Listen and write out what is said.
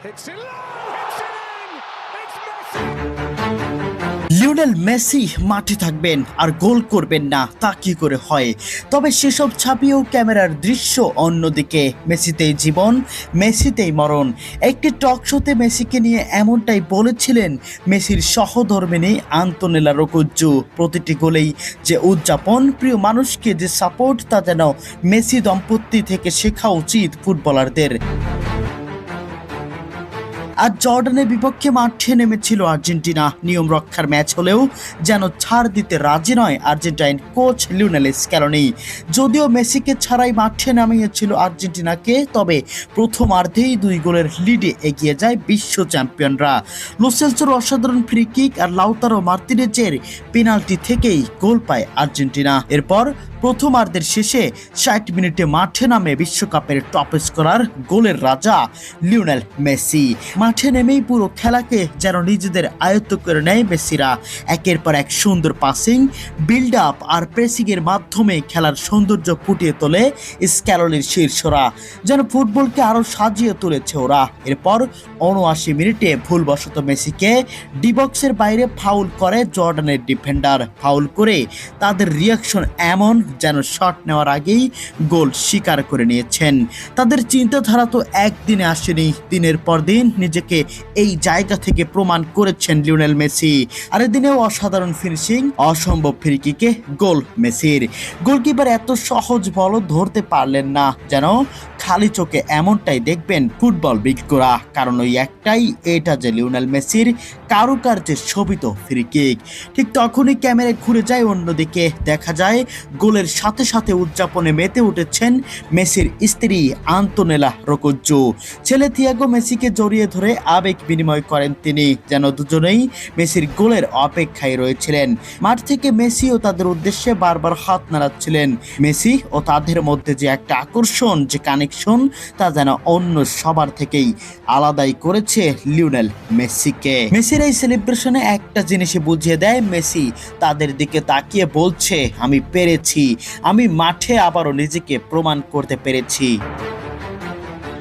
Hits it low, hits it in. It's Messi. Lionel Messi মাঠে থাকবেন আর গোল করবেন না, তা কি করে হয়? তবে সেসব ছাপিয়েও ক্যামেরার দৃশ্য অন্যদিকে। মেসিতেই জীবন, মেসিতেই মরণ। একটি টক শোতে মেসিকে নিয়ে এমনটাই বলেছিলেন মেসির সহধর্মিণী আন্তোনেলা রোকোজ্জো। প্রতিটি গোলেই যে উদযাপন, প্রিয় মানুষকে যে সাপোর্ট, তা যেন মেসি দম্পতি থেকে শেখা উচিত ফুটবলারদের। আর জর্ডানের বিপক্ষে মাঠে নেমেছিল আর্জেন্টিনা। নিয়ম রক্ষার ম্যাচ হলেও যেন ছাড় দিতে রাজি নয় আর্জেন্টাইন কোচ লিওনেল স্ক্যালোনি। যদিও মেসিকে ছাড়াই মাঠে নামিয়েছিল আর্জেন্টিনাকে, তবে প্রথমার্ধেই 2 গোলের লিডে এগিয়ে যায় বিশ্ব চ্যাম্পিয়নরা। লো সেলসোর অসাধারণ ফ্রি কিক আর লাউতারো মার্তিনেজের পেনাল্টি থেকেই গোল পায় আর্জেন্টিনা। এরপর প্রথমার্ধের শেষে 60 মিনিটে মাঠে নামে বিশ্বকাপের টপ স্কোরার, গোলের রাজা লিওনেল মেসি। মাঠে নেমেই পুরো খেলাকে যেন নিজেদের আয়ত্ত করে নেয় মেসিরা। একের পর এক সুন্দর পাসিং, বিল্ড আপ আর প্রেসিংয়ের মাধ্যমে খেলার সৌন্দর্য ফুটিয়ে তোলে স্ক্যালোনির শীর্ষরা। যেন ফুটবলকে আরও সাজিয়ে তুলেছে ওরা। এরপর 79 মিনিটে ভুলবশত মেসিকে ডিবক্সের বাইরে ফাউল করে জর্ডানের ডিফেন্ডার। ফাউল করে তাদের রিয়াকশন এমন যেন শট নেওয়ার আগেই গোল স্বীকার করে নিয়েছেন। তাদের চিন্তাধারা তো একদিনে আসেনি, দিনের পর দিন নিজেকে এই জায়গা থেকে প্রমাণ করেছেন লিওনেল মেসি। আর এদিনেও অসাধারণ ফিনিশিং, অসম্ভব ফ্রি কিকে গোল মেসির। গোলকিপার এত সহজ বল ধরতে পারলেন না। যেন খালি চোখে এমনটাই দেখবেন ফুটবল বিজ্ঞরা, কারণ ওই একটাই, এটা যে লিওনেল মেসির কারুকার্যের শোভিত ফ্রি কিক। ঠিক তখনই ক্যামেরা ঘুরে যায় অন্যদিকে। দেখা যায় গোলের সাথে সাথে উদযাপনে মেতে উঠেছেন মেসির স্ত্রী আন্তোনেলা রোকোজ্জো। ছেলে থিয়াগো মেসিকে জড়িয়ে ধরে আবেগ বিনিময় করেন তিনি, যেন দুজনেই মেসির গোলের অপেক্ষায় রয়েছিলেন। মাঠ থেকে মেসিও তাদের উদ্দেশ্যে বারবার হাত নাড়াচ্ছিলেন। মেসি ও তাদের মধ্যে যে একটা আকর্ষণ, যে কানেকশন, তা যেন অন্য সবার থেকেই আলাদাই করেছে লিওনেল মেসিকে। মেসির এই সেলিব্রেশনে একটা জিনিসই বুঝিয়ে দেয়, মেসি তাদের দিকে তাকিয়ে বলছে, আমি পেরেছি, আমি মাঠে আবারও নিজেকে প্রমাণ করতে পেরেছি।